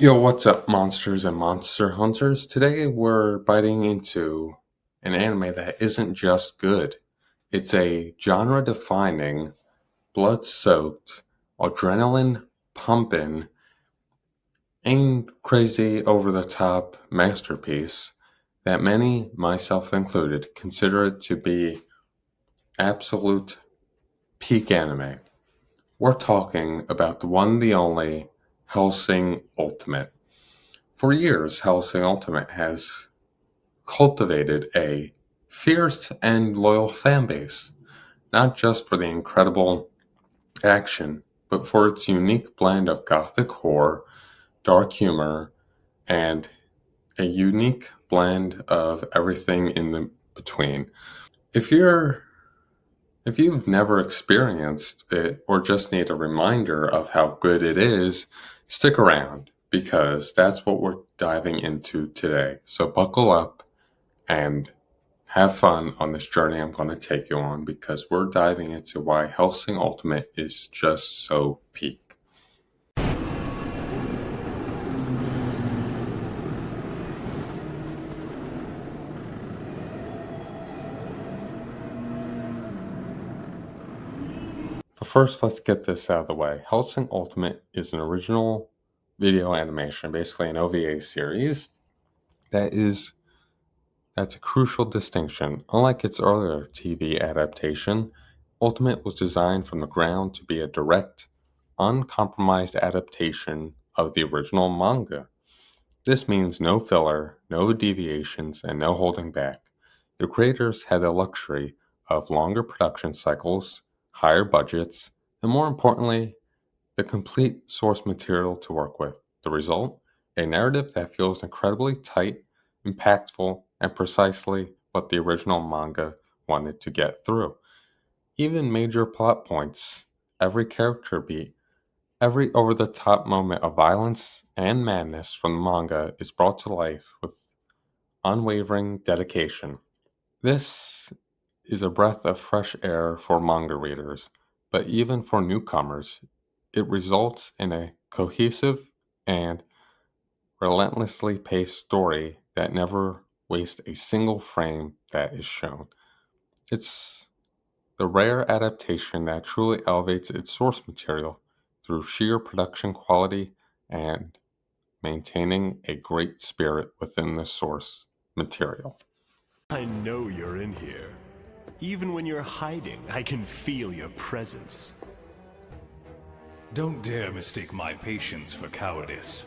Yo, what's up, monsters and monster hunters? Today we're biting into an anime that isn't just good. It's a genre defining, blood soaked, adrenaline pumping, and crazy over the top masterpiece that many, myself included, consider it to be absolute peak anime. We're talking about the one, the only Hellsing Ultimate. For years, Hellsing Ultimate has cultivated a fierce and loyal fan base, not just for the incredible action, but for its unique blend of gothic horror, dark humor, and a unique blend of everything in the between. If you're if you've never experienced it or just need a reminder of how good it is, stick around because that's what we're diving into today. So buckle up and have fun on this journey I'm going to take you on because we're diving into why Hellsing Ultimate is just so peak. But first, let's get this out of the way. Hellsing Ultimate is an original video animation, basically an OVA series that is that's a crucial distinction. Unlike its earlier TV adaptation, Ultimate was designed from the ground to be a direct, uncompromised adaptation of the original manga. This means no filler, no deviations, and no holding back. The creators had the luxury of longer production cycles, higher budgets, and more importantly, the complete source material to work with. The result? A narrative that feels incredibly tight, impactful, and precisely what the original manga wanted to get through. Even major plot points, every character beat, every over the top moment of violence and madness from the manga is brought to life with unwavering dedication. This is a breath of fresh air for manga readers, but even for newcomers, it results in a cohesive and relentlessly paced story that never wastes a single frame that is shown. It's the rare adaptation that truly elevates its source material through sheer production quality and maintaining a great spirit within the source material. I know you're in here. Even when you're hiding, I can feel your presence. Don't dare mistake my patience for cowardice.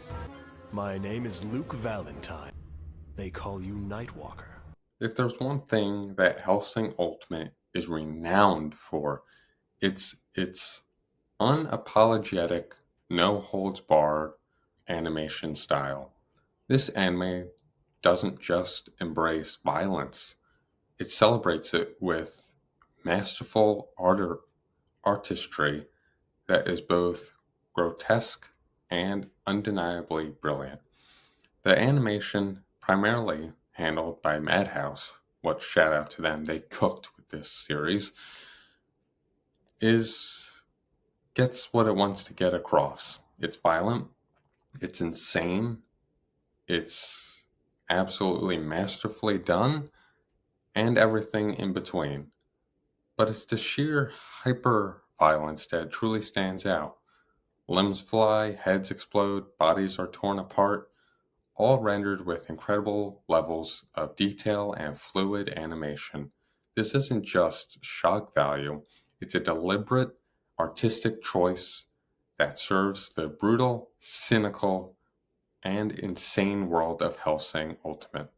My name is Luke Valentine. They call you Nightwalker. If there's one thing that Hellsing Ultimate is renowned for, it's its unapologetic, no holds barred animation style. This anime doesn't just embrace violence, it celebrates it with masterful artistry that is both grotesque and undeniably brilliant. The animation, primarily handled by Madhouse, what shout out to them, they cooked with this series, is gets what it wants to get across. It's violent, it's insane, it's absolutely masterfully done, and everything in between. But it's the sheer hyper violence that truly stands out. Limbs fly, heads explode, bodies are torn apart, all rendered with incredible levels of detail and fluid animation. This isn't just shock value, it's a deliberate artistic choice that serves the brutal, cynical, and insane world of Hellsing Ultimate.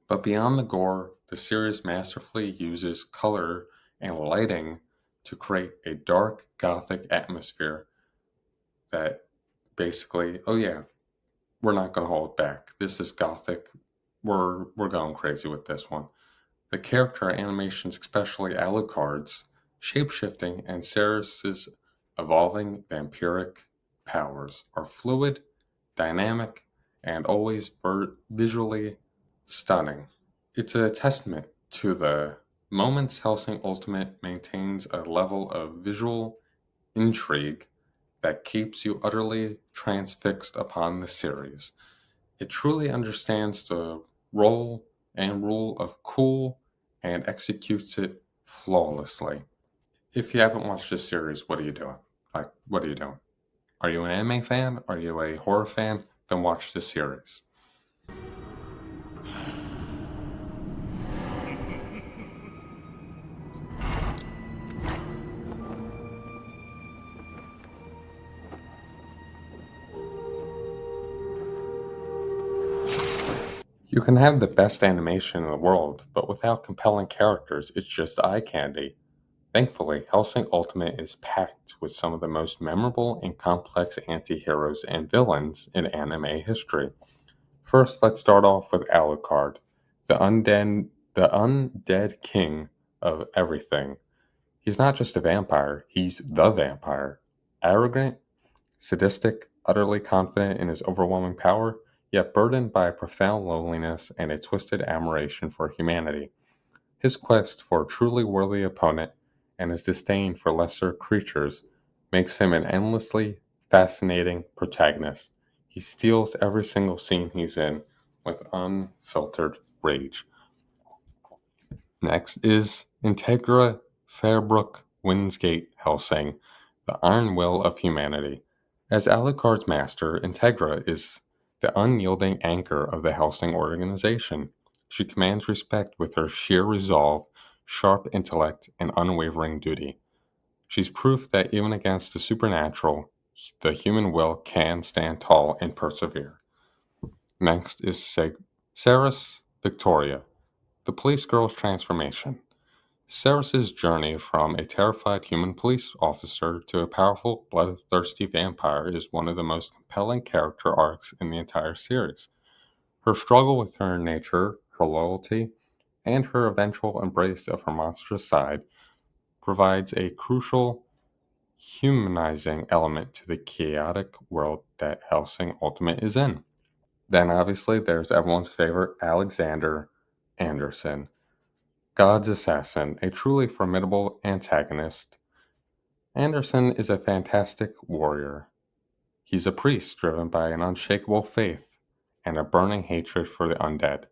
But beyond the gore, the series masterfully uses color and lighting to create a dark, gothic atmosphere that basically, oh yeah, we're not going to hold back. This is gothic. We're going crazy with this one. The character animations, especially Alucard's shapeshifting and Ceres's evolving vampiric powers, are fluid, dynamic, and always visually stunning. It's a testament to the moments Hellsing Ultimate maintains a level of visual intrigue that keeps you utterly transfixed upon the series. It truly understands the role and rule of cool and executes it flawlessly. If you haven't watched this series, what are you doing? What are you doing? Are you an anime fan? Are you a horror fan? Then watch this series. You can have the best animation in the world, but without compelling characters, it's just eye candy. Thankfully, Hellsing Ultimate is packed with some of the most memorable and complex anti-heroes and villains in anime history. First, let's start off with Alucard, the undead king of everything. He's not just a vampire, he's the vampire. Arrogant, sadistic, utterly confident in his overwhelming power, yet burdened by a profound loneliness and a twisted admiration for humanity. His quest for a truly worthy opponent and his disdain for lesser creatures makes him an endlessly fascinating protagonist. He steals every single scene he's in with unfiltered rage. Next is Integra Fairbrook Winsgate Helsing, the Iron Will of Humanity. As Alucard's master, Integra is the unyielding anchor of the Helsing organization. She commands respect with her sheer resolve, sharp intellect, and unwavering duty. She's proof that even against the supernatural, the human will can stand tall and persevere. Next is Saris Victoria, the police girl's transformation. Saris's journey from a terrified human police officer to a powerful, bloodthirsty vampire is one of the most compelling character arcs in the entire series. Her struggle with her nature, her loyalty, and her eventual embrace of her monstrous side provides a crucial, humanizing element to the chaotic world that Hellsing Ultimate is in. Then, obviously, there's everyone's favorite Alexander Anderson, God's assassin, a truly formidable antagonist. Anderson is a fantastic warrior. He's a priest driven by an unshakable faith and a burning hatred for the undead.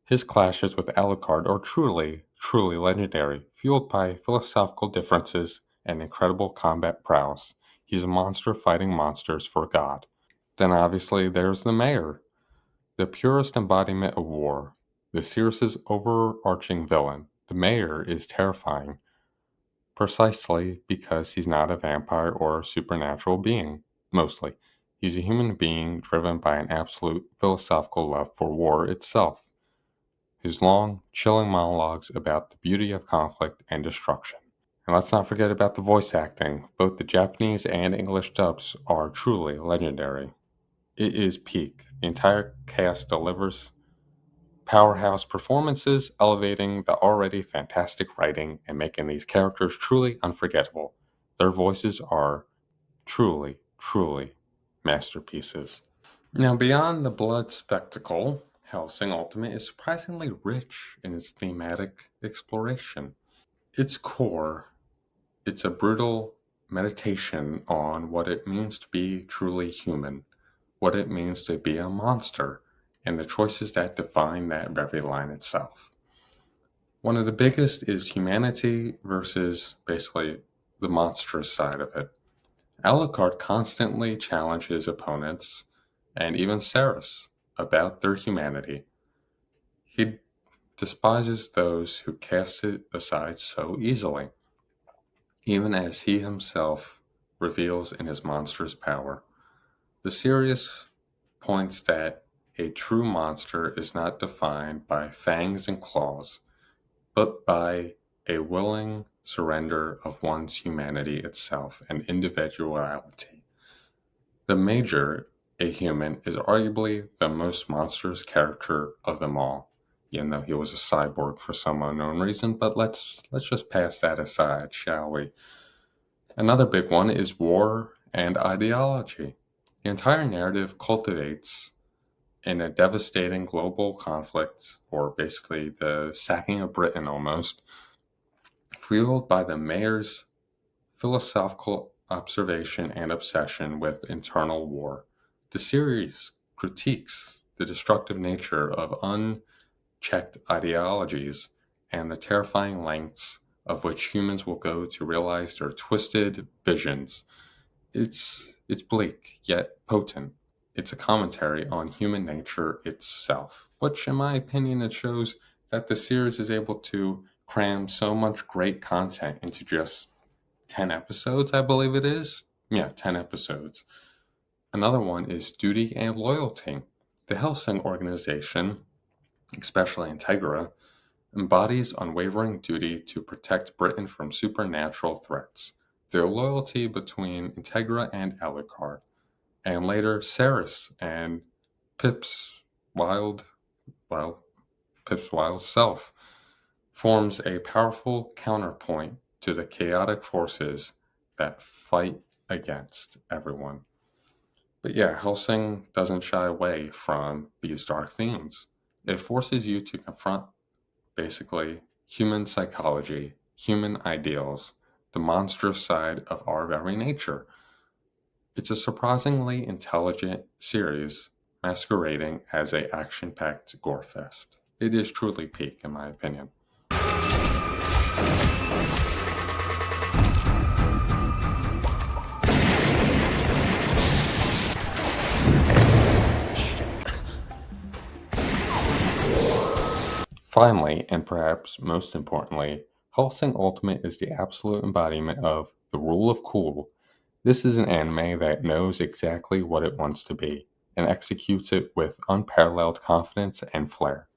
His clashes with Alucard are truly, truly legendary, fueled by philosophical differences and incredible combat prowess. He's a monster fighting monsters for God. Then obviously there's the mayor, the purest embodiment of war, the series' overarching villain. The mayor is terrifying, precisely because he's not a vampire or a supernatural being, mostly. He's a human being driven by an absolute philosophical love for war itself. His long, chilling monologues about the beauty of conflict and destruction. And let's not forget about the voice acting. Both the Japanese and English dubs are truly legendary. It is peak. The entire cast delivers powerhouse performances, elevating the already fantastic writing and making these characters truly unforgettable. Their voices are truly, truly masterpieces. Now, beyond the blood spectacle, Hellsing Ultimate is surprisingly rich in its thematic exploration. Its core, it's a brutal meditation on what it means to be truly human, what it means to be a monster, and the choices that define that very line itself. One of the biggest is humanity versus basically the monstrous side of it. Alucard constantly challenges opponents, and even Ceres, about their humanity. He despises those who cast it aside so easily, even as he himself reveals in his monstrous power. The series points that a true monster is not defined by fangs and claws, but by a willing surrender of one's humanity itself and individuality. The Major, a human, is arguably the most monstrous character of them all, even though he was a cyborg for some unknown reason, but let's just pass that aside, shall we? Another big one is war and ideology. The entire narrative cultivates in a devastating global conflict, or basically the sacking of Britain almost, fueled by the mayor's philosophical observation and obsession with internal war. The series critiques the destructive nature of unchecked ideologies and the terrifying lengths of which humans will go to realize their twisted visions. It's bleak yet potent. It's a commentary on human nature itself, which, in my opinion, it shows that the series is able to cram so much great content into just 10 episodes, I believe it is. Yeah, 10 episodes. Another one is Duty and Loyalty. The Hellsing organization, especially Integra, embodies unwavering duty to protect Britain from supernatural threats. Their loyalty between Integra and Alucard, and later Ceres and Pip's wild, well, Pip's wild self, forms a powerful counterpoint to the chaotic forces that fight against everyone. But yeah, Helsing doesn't shy away from these dark themes. It forces you to confront basically human psychology, human ideals, the monstrous side of our very nature. It's a surprisingly intelligent series masquerading as a action-packed gore fest. It is truly peak in my opinion. Finally, and perhaps most importantly, Hellsing Ultimate is the absolute embodiment of the rule of cool. This is an anime that knows exactly what it wants to be and executes it with unparalleled confidence and flair.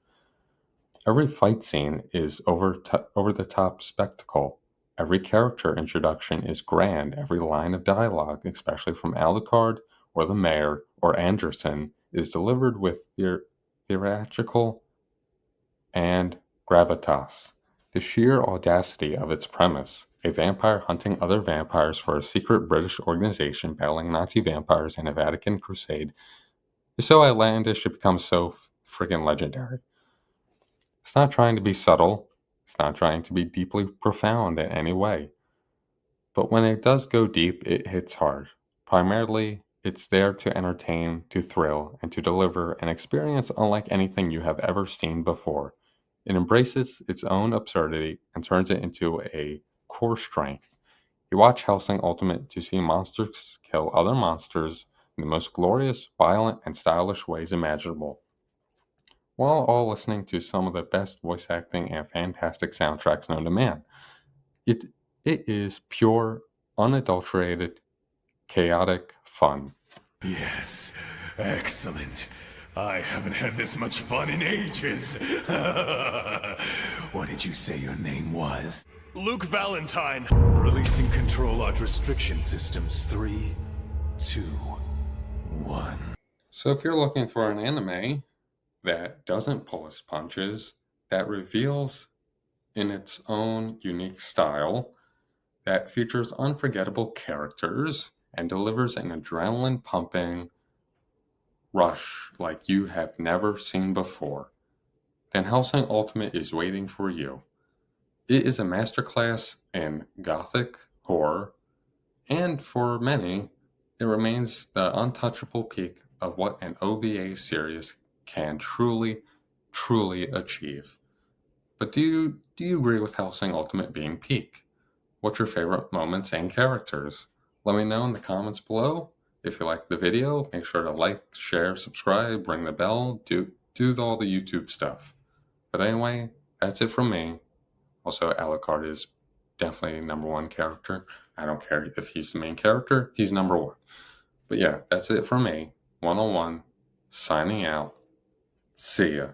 Every fight scene is over the top spectacle. Every character introduction is grand. Every line of dialogue, especially from Alucard or the mayor or Anderson, is delivered with theatrical and gravitas. The sheer audacity of its premise, a vampire hunting other vampires for a secret British organization battling Nazi vampires in a Vatican crusade, is so outlandish it becomes so friggin' legendary. It's not trying to be subtle, it's not trying to be deeply profound in any way. But when it does go deep, it hits hard. Primarily, it's there to entertain, to thrill, and to deliver an experience unlike anything you have ever seen before. It embraces its own absurdity and turns it into a core strength. You watch Hellsing Ultimate to see monsters kill other monsters in the most glorious, violent, and stylish ways imaginable, while all listening to some of the best voice acting and fantastic soundtracks known to man. It it is pure, unadulterated, chaotic fun. Yes, excellent. I haven't had this much fun in ages. What did you say your name was? Luke Valentine. Releasing control arc restriction systems. 3, 2, 1. So if you're looking for an anime that doesn't pull its punches, that reveals in its own unique style, that features unforgettable characters, and delivers an adrenaline pumping rush like you have never seen before, then Hellsing Ultimate is waiting for you. It is a masterclass in gothic horror, and for many, it remains the untouchable peak of what an OVA series can truly achieve. But do you agree with Hellsing Ultimate being peak? What's your favorite moments and characters? Let me know in the comments below. If you like the video, make sure to like, share, subscribe, ring the bell, do all the YouTube stuff. But anyway, that's it from me. Also, Alucard is definitely number one character. I don't care if he's the main character, he's number one. But yeah, that's it from me. 101, signing out. See ya.